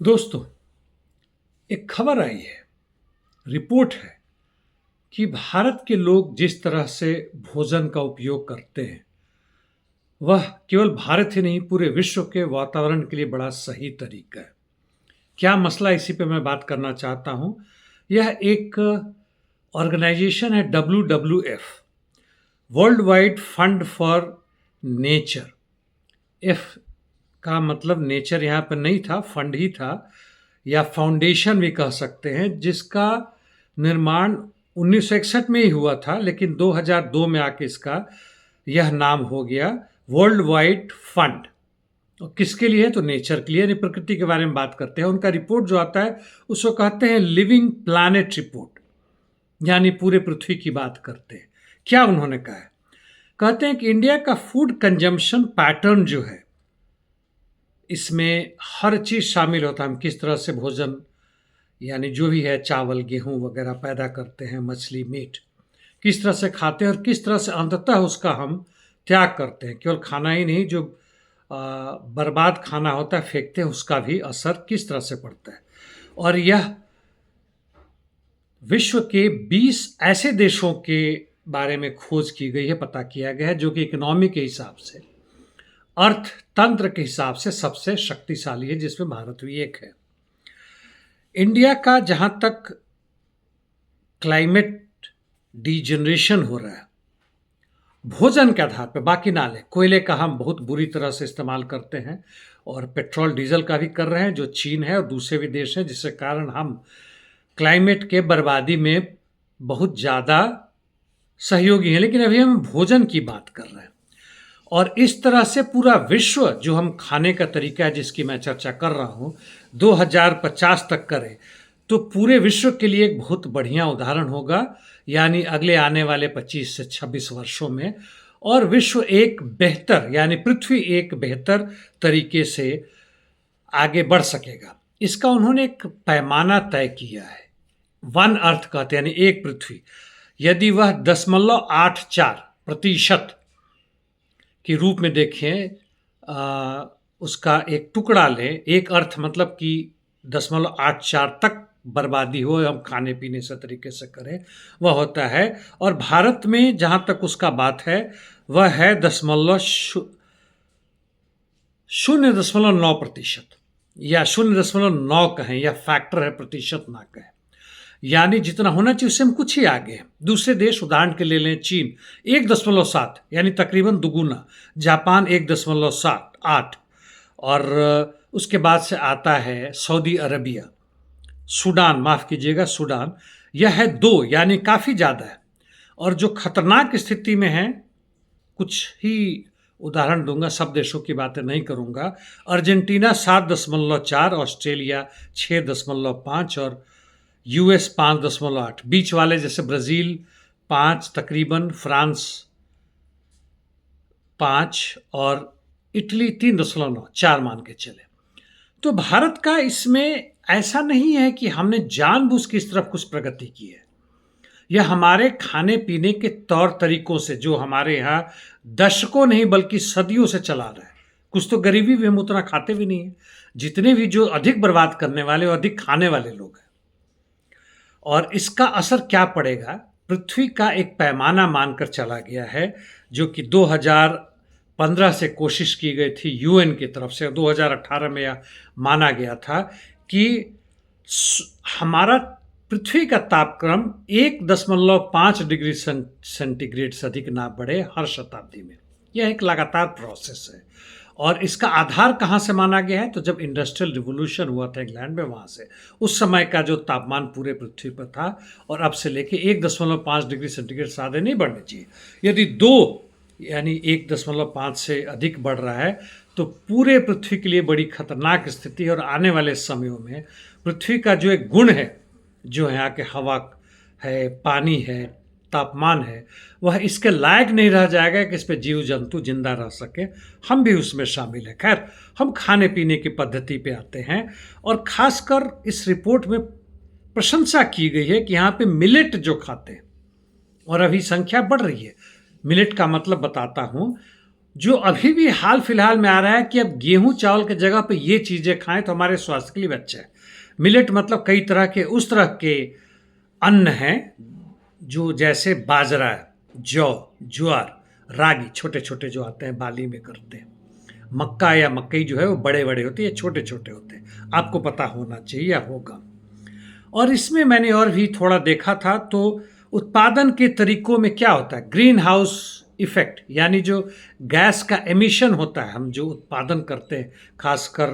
दोस्तों, एक खबर आई है, रिपोर्ट है कि भारत के लोग जिस तरह से भोजन का उपयोग करते हैं, वह केवल भारत ही नहीं पूरे विश्व के वातावरण के लिए बड़ा सही तरीका है। क्या मसला इसी पे मैं बात करना चाहता हूँ। यह एक ऑर्गेनाइजेशन है WWF, world wide fund for nature. F का मतलब नेचर यहाँ पर नहीं था, फंड ही था या फाउंडेशन भी कह सकते हैं, जिसका निर्माण 1961 में ही हुआ था, लेकिन 2002 में आके इसका यह नाम हो गया वर्ल्ड वाइड फंड। और किसके लिए है? तो नेचर के लिए, यानी प्रकृति के बारे में बात करते हैं। उनका रिपोर्ट जो आता है उसको कहते हैं लिविंग प्लैनेट रिपोर्ट, यानी पूरे पृथ्वी की बात करते हैं। क्या उन्होंने कहा है? कहते हैं कि इंडिया का फूड कंजम्पशन पैटर्न जो है, इसमें हर चीज़ शामिल होता है। हम किस तरह से भोजन, यानी जो भी है चावल गेहूं वगैरह पैदा करते हैं, मछली मीट किस तरह से खाते हैं और किस तरह से अंततः उसका हम त्याग करते हैं। केवल खाना ही नहीं, जो बर्बाद खाना होता है फेंकते हैं, उसका भी असर किस तरह से पड़ता है। और यह विश्व के 20 ऐसे देशों के बारे में खोज की गई है, पता किया गया है, जो कि इकोनॉमी के हिसाब से, अर्थतंत्र के हिसाब से सबसे शक्तिशाली है, जिसमें भारत भी एक है। इंडिया का जहाँ तक क्लाइमेट डिजेनरेशन हो रहा है भोजन के आधार पर, बाकी ना ले, कोयले का हम बहुत बुरी तरह से इस्तेमाल करते हैं और पेट्रोल डीजल का भी कर रहे हैं, जो चीन है और दूसरे भी देश हैं, जिसके कारण हम क्लाइमेट के बर्बादी में बहुत ज़्यादा सहयोगी हैं। लेकिन अभी हम भोजन की बात कर रहे हैं और इस तरह से पूरा विश्व जो हम खाने का तरीका है जिसकी मैं चर्चा कर रहा हूँ 2050 तक करें तो पूरे विश्व के लिए एक बहुत बढ़िया उदाहरण होगा, यानी अगले आने वाले 25 से 26 वर्षों में, और विश्व एक बेहतर, यानी पृथ्वी एक बेहतर तरीके से आगे बढ़ सकेगा। इसका उन्होंने एक पैमाना तय किया है, 1 अर्थ कहते हैं, यानी एक पृथ्वी। यदि वह 0.84% के रूप में देखें, उसका एक टुकड़ा लें, एक अर्थ मतलब कि 0.84 तक बर्बादी हो, हम खाने पीने से तरीके से करें, वह होता है। और भारत में जहाँ तक उसका बात है वह है 0.09% या 0.9 कहें, या फैक्टर है, प्रतिशत ना कहें, यानी जितना होना चाहिए उससे हम कुछ ही आगे हैं। दूसरे देश उदाहरण के ले लें, चीन 1.7 यानी तकरीबन दुगुना, जापान 1.8, और उसके बाद से आता है सऊदी अरबिया, सूडान, माफ़ कीजिएगा सूडान, यह है 2, यानी काफ़ी ज़्यादा है। और जो खतरनाक स्थिति में है, कुछ ही उदाहरण दूंगा, सब देशों की बातें नहीं करूंगा। अर्जेंटीना 7.4, ऑस्ट्रेलिया 6.5 और US 5.8। बीच वाले जैसे ब्राज़ील 5 तकरीबन, फ्रांस 5 और इटली 3.9, 4 मान के चले। तो भारत का इसमें ऐसा नहीं है कि हमने जानबूझ के इस तरफ कुछ प्रगति की है। यह हमारे खाने पीने के तौर तरीकों से, जो हमारे यहाँ दशकों नहीं बल्कि सदियों से चला रहा है। कुछ तो गरीबी भी, हम उतना खाते भी नहीं है। जितने भी जो अधिक बर्बाद करने वाले और अधिक खाने वाले लोग हैं। और इसका असर क्या पड़ेगा, पृथ्वी का एक पैमाना मानकर चला गया है, जो कि 2015 से कोशिश की गई थी UN की तरफ से, 2018 में यह माना गया था कि हमारा पृथ्वी का तापक्रम 1.5 डिग्री सेंटीग्रेड से अधिक ना बढ़े हर शताब्दी में। यह एक लगातार प्रोसेस है। और इसका आधार कहाँ से माना गया है? तो जब इंडस्ट्रियल रिवोल्यूशन हुआ था इंग्लैंड में, वहाँ से उस समय का जो तापमान पूरे पृथ्वी पर था, और अब से लेके 1.5 डिग्री सेंटीग्रेड से ज़्यादा नहीं बढ़ना चाहिए। यदि 2 यानी 1.5 से अधिक बढ़ रहा है तो पूरे पृथ्वी के लिए बड़ी खतरनाक स्थिति है। और आने वाले समयों में पृथ्वी का जो एक गुण है, जो यहाँ के हवा है, पानी है, तापमान है, वह इसके लायक नहीं रह जाएगा कि इस पर जीव जंतु जिंदा रह सके। हम भी उसमें शामिल हैं। खैर, हम खाने पीने की पद्धति पे आते हैं, और ख़ासकर इस रिपोर्ट में प्रशंसा की गई है कि यहाँ पे मिलेट जो खाते हैं, और अभी संख्या बढ़ रही है। मिलेट का मतलब बताता हूँ, जो अभी भी हाल फिलहाल में आ रहा है कि अब गेहूं चावल की जगह पे ये चीज़ें खाएं तो हमारे स्वास्थ्य के लिए भी अच्छा है। मिलेट मतलब कई तरह के उस तरह के अन्न हैं जो जैसे बाजरा, जौ, ज्वार, रागी, छोटे छोटे जो आते हैं बाली में करते हैं। मक्का या मकई जो है वो बड़े बड़े होते हैं, छोटे छोटे होते हैं, आपको पता होना चाहिए या होगा। और इसमें मैंने और भी थोड़ा देखा था तो उत्पादन के तरीकों में क्या होता है, ग्रीन हाउस इफेक्ट, यानी जो गैस का एमिशन होता है, हम जो उत्पादन करते हैं खासकर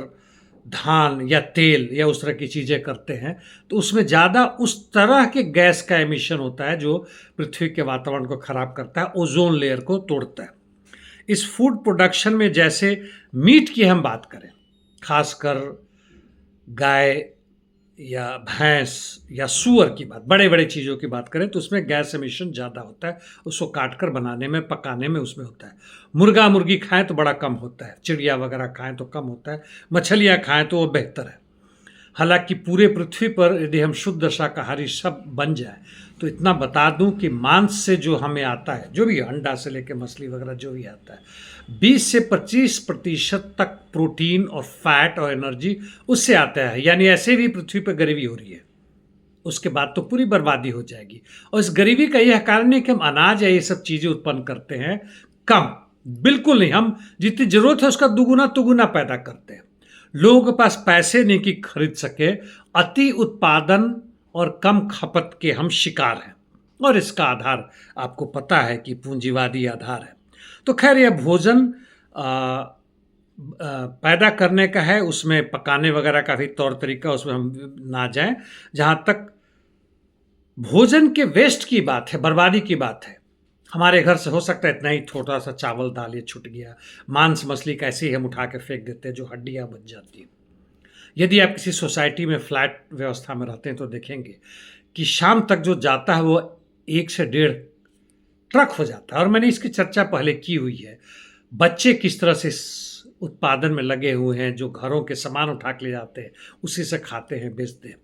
धान या तेल या उस तरह की चीज़ें करते हैं, तो उसमें ज़्यादा उस तरह के गैस का एमिशन होता है जो पृथ्वी के वातावरण को ख़राब करता है, ओजोन लेयर को तोड़ता है। इस फूड प्रोडक्शन में जैसे मीट की हम बात करें, खासकर गाय या भैंस या सूअर की बात, बड़े बड़े चीज़ों की बात करें तो उसमें गैस एमिशन ज़्यादा होता है, उसको काट कर बनाने में, पकाने में उसमें होता है। मुर्गा मुर्गी खाएं तो बड़ा कम होता है, चिड़िया वगैरह खाएं तो कम होता है, मछलियाँ खाएं तो वो बेहतर है। हालांकि पूरे पृथ्वी पर यदि हम शुद्ध शाकाहारी सब बन जाए तो इतना बता दूं कि मांस से जो हमें आता है, जो भी अंडा से लेकर मछली वगैरह जो भी आता है, 20 से 25% तक प्रोटीन और फैट और एनर्जी उससे आता है। यानी ऐसे भी पृथ्वी पर गरीबी हो रही है, उसके बाद तो पूरी बर्बादी हो जाएगी। और इस गरीबी का यह कारण है कि हम अनाज या ये सब चीज़ें उत्पन्न करते हैं कम, बिल्कुल नहीं, हम जितनी ज़रूरत है उसका दुगुना तुगुना पैदा करते हैं। लोगों के पास पैसे नहीं कि खरीद सके, अति उत्पादन और कम खपत के हम शिकार हैं। और इसका आधार आपको पता है कि पूंजीवादी आधार है। तो खैर यह भोजन पैदा करने का है, उसमें पकाने वगैरह का भी तौर तरीका उसमें हम ना जाएं। जहाँ तक भोजन के वेस्ट की बात है, बर्बादी की बात है, हमारे घर से हो सकता है इतना ही थोड़ा सा चावल दाल ये छूट गया, मांस मछली कैसे ही हम उठा के फेंक देते हैं जो हड्डियाँ बच जाती हैं। यदि आप किसी सोसाइटी में फ्लैट व्यवस्था में रहते हैं तो देखेंगे कि शाम तक जो जाता है वो 1 से 1.5 ट्रक हो जाता है। और मैंने इसकी चर्चा पहले की हुई है, बच्चे किस तरह से इस उत्पादन में लगे हुए हैं, जो घरों के सामान उठा के ले जाते हैं उसी से खाते हैं, बेचते हैं।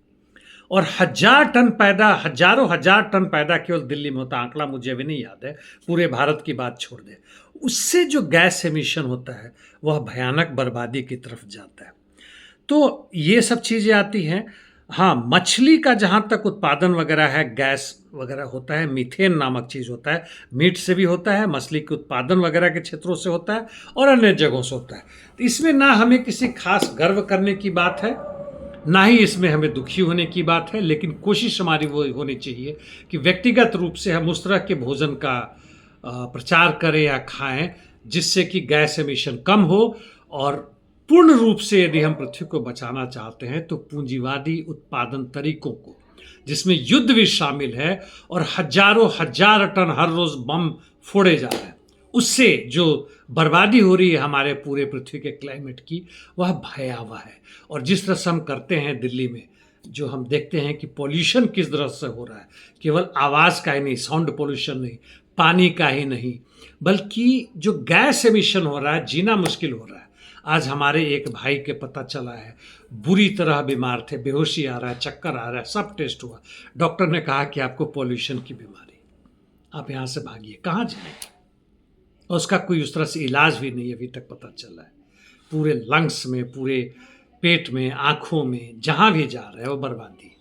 और हजारों हजार टन पैदा केवल दिल्ली में होता है, आंकड़ा मुझे भी नहीं याद है, पूरे भारत की बात छोड़ दे। उससे जो गैस एमिशन होता है वह भयानक बर्बादी की तरफ जाता है। तो ये सब चीज़ें आती हैं। हाँ, मछली का जहाँ तक उत्पादन वगैरह है, गैस वगैरह होता है, मीथेन नामक चीज़ होता है, मीट से भी होता है, मछली के उत्पादन वगैरह के क्षेत्रों से होता है और अन्य जगहों से होता है। तो इसमें ना हमें किसी खास गर्व करने की बात है, ना ही इसमें हमें दुखी होने की बात है, लेकिन कोशिश हमारी वो होनी चाहिए कि व्यक्तिगत रूप से हम उस तरह के भोजन का प्रचार करें या खाएं जिससे कि गैस एमिशन कम हो। और पूर्ण रूप से यदि हम पृथ्वी को बचाना चाहते हैं तो पूंजीवादी उत्पादन तरीकों को, जिसमें युद्ध भी शामिल है और हजारों हजार टन हर रोज बम फोड़े जा रहे हैं, उससे जो बर्बादी हो रही है हमारे पूरे पृथ्वी के क्लाइमेट की, वह भयावह है। और जिस तरह से हम करते हैं दिल्ली में, जो हम देखते हैं कि पॉल्यूशन किस तरह से हो रहा है, केवल आवाज़ का ही नहीं, साउंड पॉल्यूशन नहीं, पानी का ही नहीं, बल्कि जो गैस एमिशन हो रहा है, जीना मुश्किल हो रहा है। आज हमारे एक भाई के पता चला है, बुरी तरह बीमार थे, बेहोशी आ रहा है, चक्कर आ रहा है, सब टेस्ट हुआ, डॉक्टर ने कहा कि आपको पॉल्यूशन की बीमारी, आप यहाँ से भागिए, कहाँ जाएंगे। और उसका कोई उस तरह से इलाज भी नहीं अभी तक पता चला है। पूरे लंग्स में, पूरे पेट में, आँखों में, जहाँ भी जा रहा है वो बर्बादी।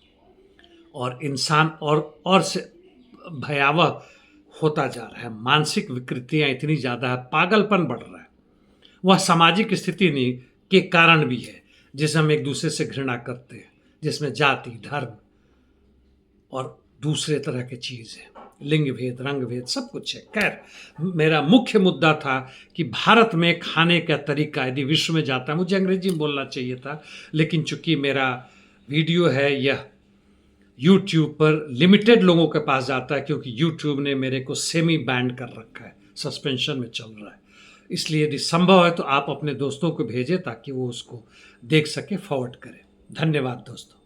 और इंसान और से भयावह होता जा रहा है, मानसिक विकृतियाँ इतनी ज़्यादा है, पागलपन बढ़ रहा है। वह सामाजिक स्थिति नहीं के कारण भी है, जिसे हम एक दूसरे से घृणा करते हैं, जिसमें जाति, धर्म और दूसरे तरह की चीज़ है, लिंग भेद, रंग भेद, सब कुछ है। खैर, मेरा मुख्य मुद्दा था कि भारत में खाने का तरीका यदि विश्व में जाता है, मुझे अंग्रेजी में बोलना चाहिए था, लेकिन चूंकि मेरा वीडियो है यह यूट्यूब पर लिमिटेड लोगों के पास जाता है, क्योंकि यूट्यूब ने मेरे को सेमी बैन कर रखा है, सस्पेंशन में चल रहा है। इसलिए यदि संभव है तो आप अपने दोस्तों को भेजें ताकि वो उसको देख सके, फॉरवर्ड करें। धन्यवाद दोस्तों।